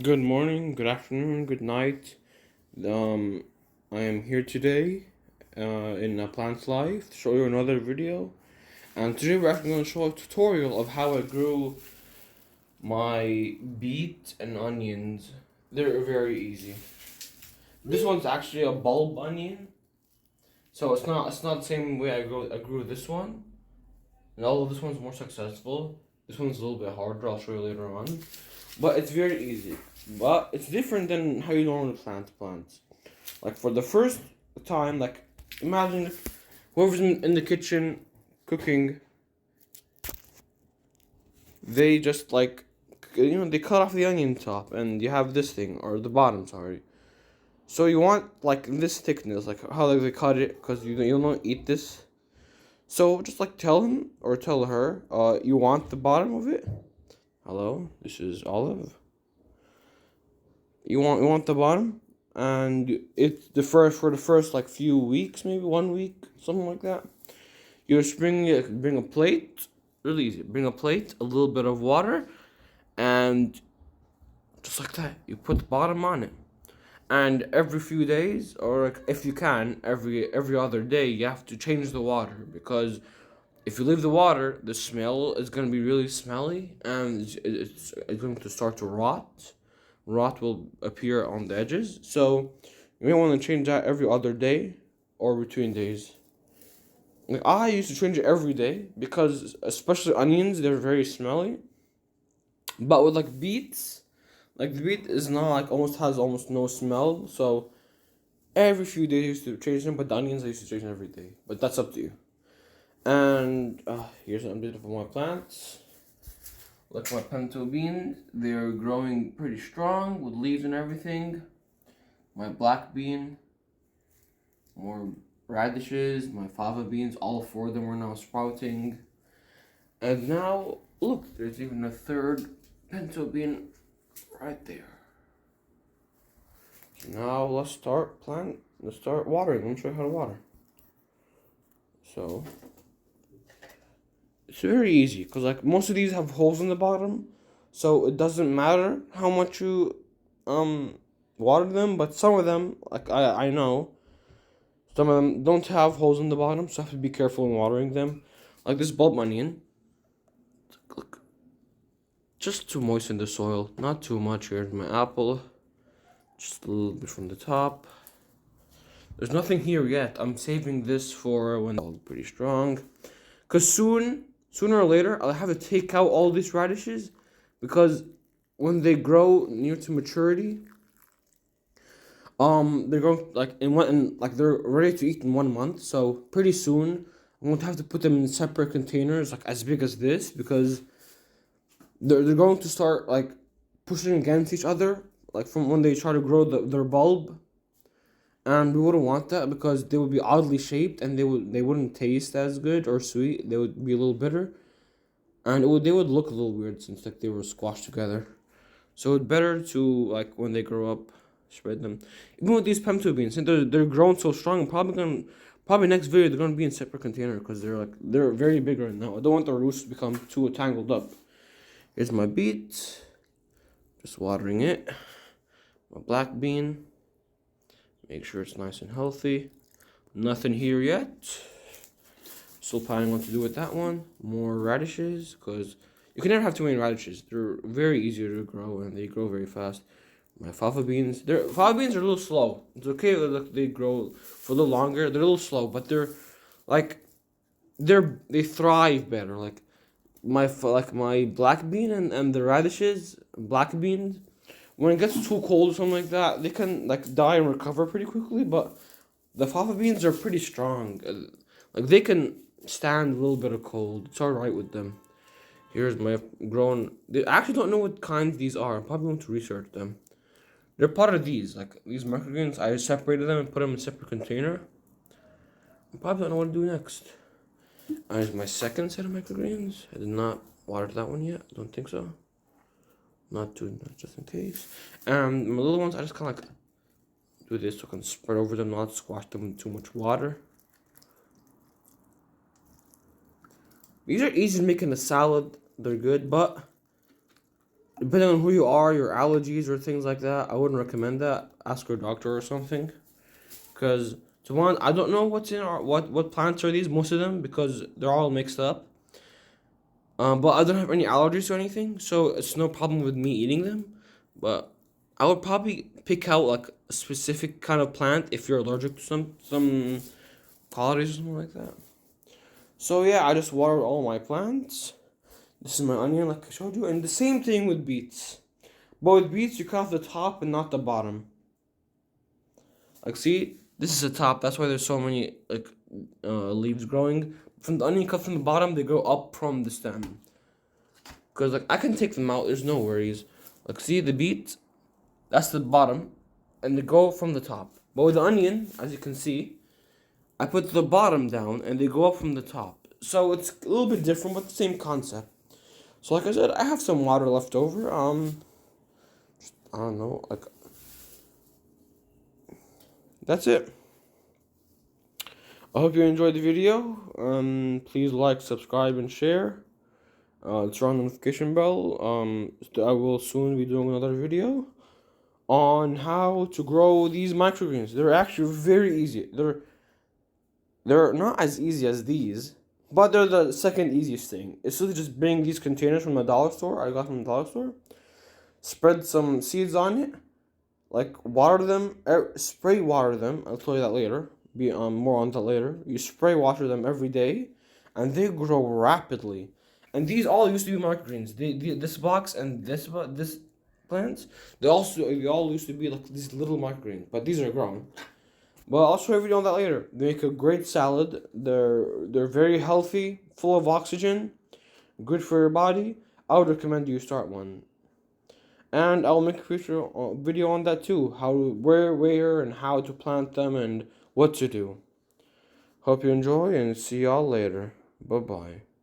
Good morning, good afternoon, good night. Um, I am here today in a plant's life to show you another video. And today we're actually going to show a tutorial of how I grew my beet and onions. They're very easy. This one's actually a bulb onion, so it's not the same way I grew this one. And although this one's more successful, this one's a little bit harder. I'll show you later on. But it's very easy. But it's different than how you normally plant plants. Like for the first time, like imagine if whoever's in the kitchen cooking, they just they cut off the onion top and you have this thing, or the bottom, sorry. So you want like this thickness, like how they cut it, because you don't eat this. So just like tell him or tell her, you want the bottom of it. Hello, this is Olive. You want the bottom, and it's the first for the first like few weeks, maybe 1 week, something like that. You just bring a plate, really easy. Bring a plate, a little bit of water, and just like that, you put the bottom on it. And every few days, or like if you can, every other day, you have to change the water, because if you leave the water, the smell is gonna be really smelly, and it's going to start to rot. Rot will appear on the edges, so you may want to change that every other day or between days. Like I used to change it every day because especially onions, they're very smelly. But with like beets, like the beet is not like almost no smell, so every few days I used to change them. But the onions I used to change them every day. But that's up to you. And here's an update of my plants. Like my pinto beans, they're growing pretty strong with leaves and everything. My black bean, more radishes, my fava beans, all four of them are now sprouting. And now, look, there's even a third pinto bean right there. So now let's start watering. Let me show you how to water. So it's very easy because like most of these have holes in the bottom, so it doesn't matter how much you water them. But some of them, like I know, some of them don't have holes in the bottom, so I have to be careful in watering them. Like this bulb onion, look, just to moisten the soil, not too much. Here's my apple, just a little bit from the top. There's nothing here yet. I'm saving this for when it's pretty strong, cause sooner or later, I'll have to take out all these radishes, because when they grow near to maturity, they're going like they're ready to eat in 1 month. So pretty soon, I'm going to have to put them in separate containers, like as big as this, because they're going to start like pushing against each other, like from when they try to grow their bulb. And we wouldn't want that because they would be oddly shaped and they wouldn't taste as good or sweet. They would be a little bitter, and they would look a little weird since like they were squashed together. So it's better to like when they grow up, spread them. Even with these pinto beans, since they're grown so strong, probably next video they're gonna be in separate container because they're very big right now. I don't want the roots to become too tangled up. Here's my beet, just watering it. My black bean. Make sure it's nice and healthy. Nothing here yet. Still planning what to do with that one. More radishes, because you can never have too many radishes. They're very easy to grow and they grow very fast. My fava beans, fava beans are a little slow. It's okay that they grow for a little longer. They're a little slow, but like they thrive better. Like my black bean and the radishes, black beans, when it gets too cold or something like that, they can like die and recover pretty quickly. But the fava beans are pretty strong. Like they can stand a little bit of cold. It's alright with them. Here's my grown. I actually don't know what kinds these are. I'm probably going to research them. They're part of these, like these microgreens. I separated them and put them in a separate container. I probably don't know what to do next. Here's my second set of microgreens. I did not water that one yet. I don't think so. Not just in case. And my little ones, I just kind of like do this so I can spread over them, not squash them in too much water. These are easy to make in a salad. They're good, but Depending on who you are, your allergies or things like that, I wouldn't recommend that. Ask your doctor or something. Because to one, I don't know what's in our what plants are these. Most of them because they're all mixed up. But I don't have any allergies or anything, so it's no problem with me eating them. But I would probably pick out like a specific kind of plant if you're allergic to some qualities or something like that. So yeah, I just watered all my plants. This is my onion, like I showed you, and the same thing with beets. But with beets, you cut off the top and not the bottom. Like, see, this is the top. That's why there's so many like leaves growing. From the onion cut from the bottom, they go up from the stem. Cause like I can take them out. There's no worries. Like, see the beet, that's the bottom, and they go from the top. But with the onion, as you can see, I put the bottom down and they go up from the top. So it's a little bit different, but the same concept. So like I said, I have some water left over. I don't know, like that's it. I hope you enjoyed the video. Please like, subscribe, and share. Turn on the notification bell. I will soon be doing another video on how to grow these microgreens. They're actually very easy. They're not as easy as these, but they're the second easiest thing. It's really just bring these containers from the dollar store. I got from the dollar store. Spread some seeds on it. Like water them, spray water them. I'll tell you that later. Be more on that later. You spray water them every day, and they grow rapidly. And these all used to be microgreens. This box and this plants, they all used to be like these little microgreens, but these are grown. Well, I'll show you a video on that later. They make a great salad. They're very healthy, full of oxygen, good for your body. I would recommend you start one. And I'll make a future video on that too. How where and how to plant them and what to do. Hope you enjoy and see y'all later. Bye bye.